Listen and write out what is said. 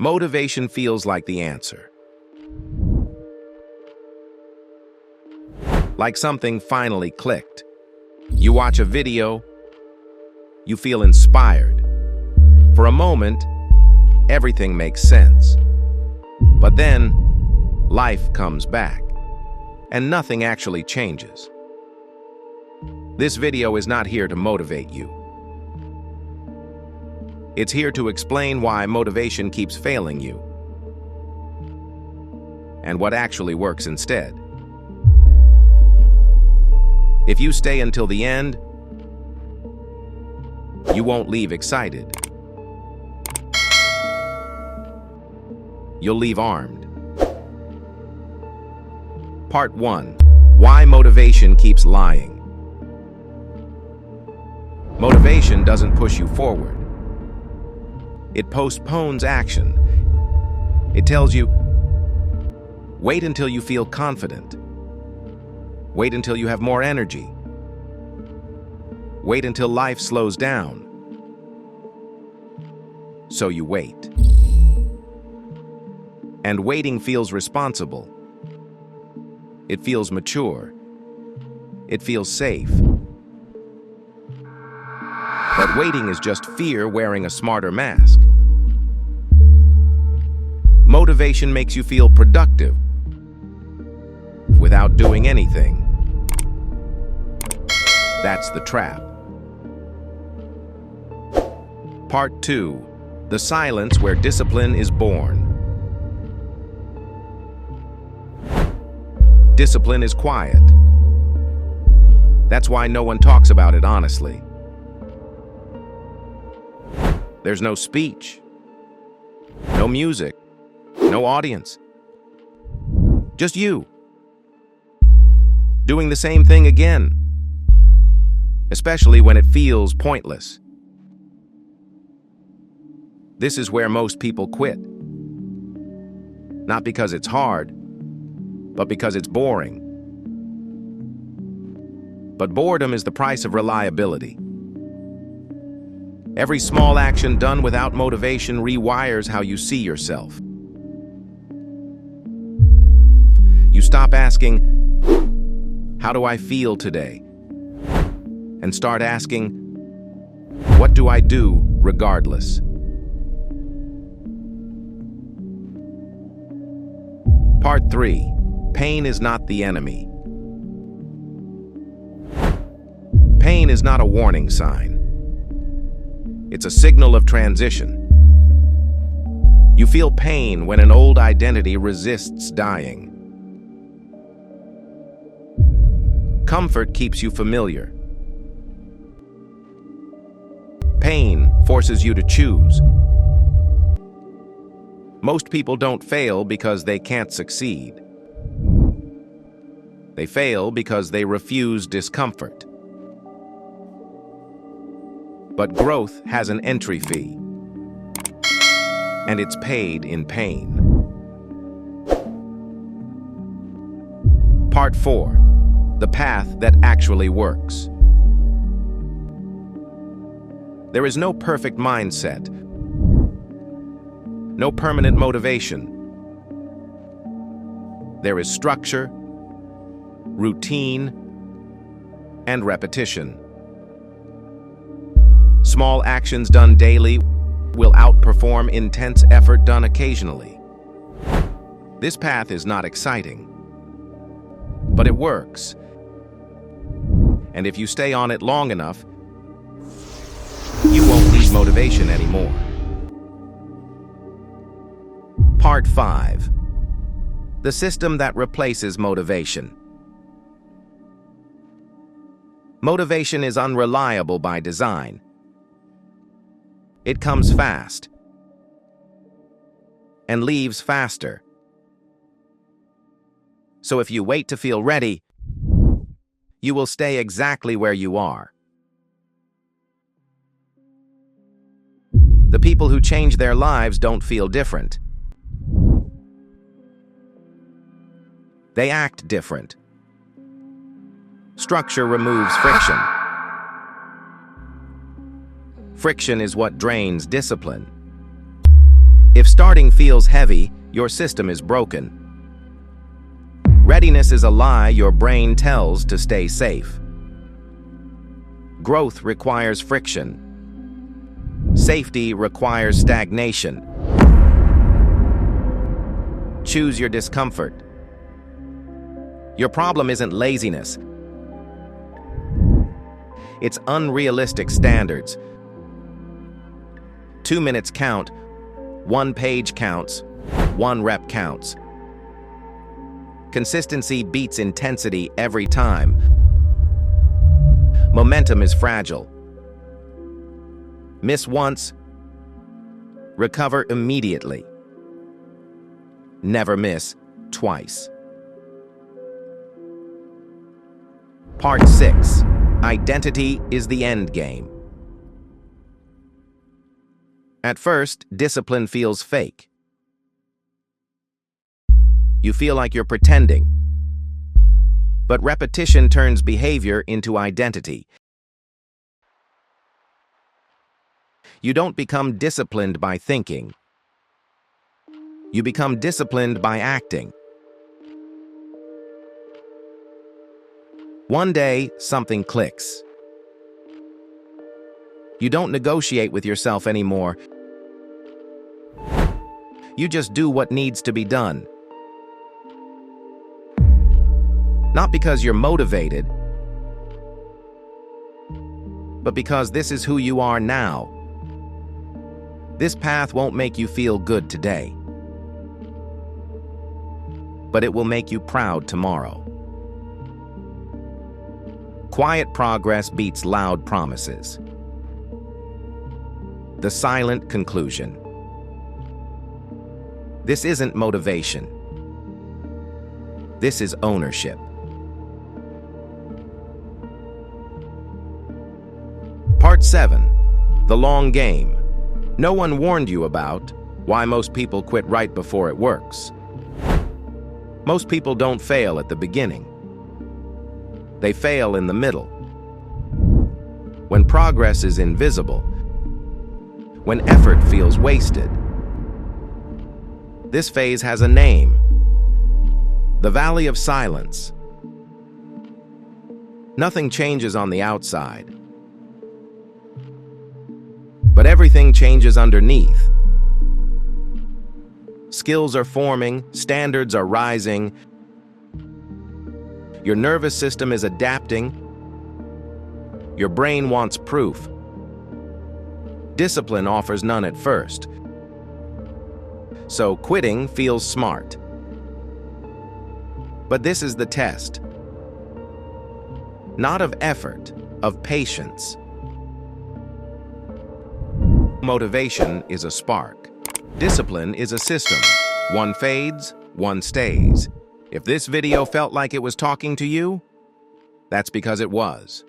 Motivation feels like the answer. Like something finally clicked. You watch a video, you feel inspired. For a moment, everything makes sense. But then, life comes back, and nothing actually changes. This video is not here to motivate you. It's here to explain why motivation keeps failing you, and what actually works instead. If you stay until the end, you won't leave excited. You'll leave armed. Part 1. Why motivation keeps lying. Motivation doesn't push you forward. It postpones action. It tells you, wait until you feel confident. Wait until you have more energy. Wait until life slows down. So you wait. And waiting feels responsible. It feels mature. It feels safe. But waiting is just fear wearing a smarter mask. Motivation makes you feel productive without doing anything. That's the trap. Part 2. The silence where discipline is born. Discipline is quiet. That's why no one talks about it honestly. There's no speech, no music, no audience. Just you, doing the same thing again, especially when it feels pointless. This is where most people quit. Not because it's hard, but because it's boring. But boredom is the price of reliability. Every small action done without motivation rewires how you see yourself. You stop asking, how do I feel today? And start asking, what do I do regardless? Part 3. Pain is not the enemy. Pain is not a warning sign. It's a signal of transition. You feel pain when an old identity resists dying. Comfort keeps you familiar. Pain forces you to choose. Most people don't fail because they can't succeed. They fail because they refuse discomfort. But growth has an entry fee, and it's paid in pain. Part 4. The path that actually works. There is no perfect mindset, no permanent motivation. There is structure, routine, and repetition. Small actions done daily will outperform intense effort done occasionally. This path is not exciting, but it works. And if you stay on it long enough, you won't need motivation anymore. Part 5. The system that replaces motivation. Motivation is unreliable by design. It comes fast and leaves faster. So if you wait to feel ready, you will stay exactly where you are. The people who change their lives don't feel different. They act different. Structure removes friction. Friction is what drains discipline. If starting feels heavy, your system is broken. Readiness is a lie your brain tells to stay safe. Growth requires friction. Safety requires stagnation. Choose your discomfort. Your problem isn't laziness. It's unrealistic standards. 2 minutes count, 1 page counts, 1 rep counts. Consistency beats intensity every time. Momentum is fragile. Miss once, recover immediately. Never miss twice. Part 6. Identity is the end game. At first, discipline feels fake. You feel like you're pretending. But repetition turns behavior into identity. You don't become disciplined by thinking. You become disciplined by acting. One day, something clicks. You don't negotiate with yourself anymore. You just do what needs to be done. Not because you're motivated, but because this is who you are now. This path won't make you feel good today, but it will make you proud tomorrow. Quiet progress beats loud promises. The silent conclusion. This isn't motivation. This is ownership. Part 7. The long game. No one warned you about why most people quit right before it works. Most people don't fail at the beginning. They fail in the middle. When progress is invisible. When effort feels wasted. This phase has a name. The Valley of Silence. Nothing changes on the outside. But everything changes underneath. Skills are forming, standards are rising. Your nervous system is adapting. Your brain wants proof. Discipline offers none at first. So quitting feels smart. But this is the test. Not of effort, of patience. Motivation is a spark. Discipline is a system. One fades, one stays. If this video felt like it was talking to you, that's because it was.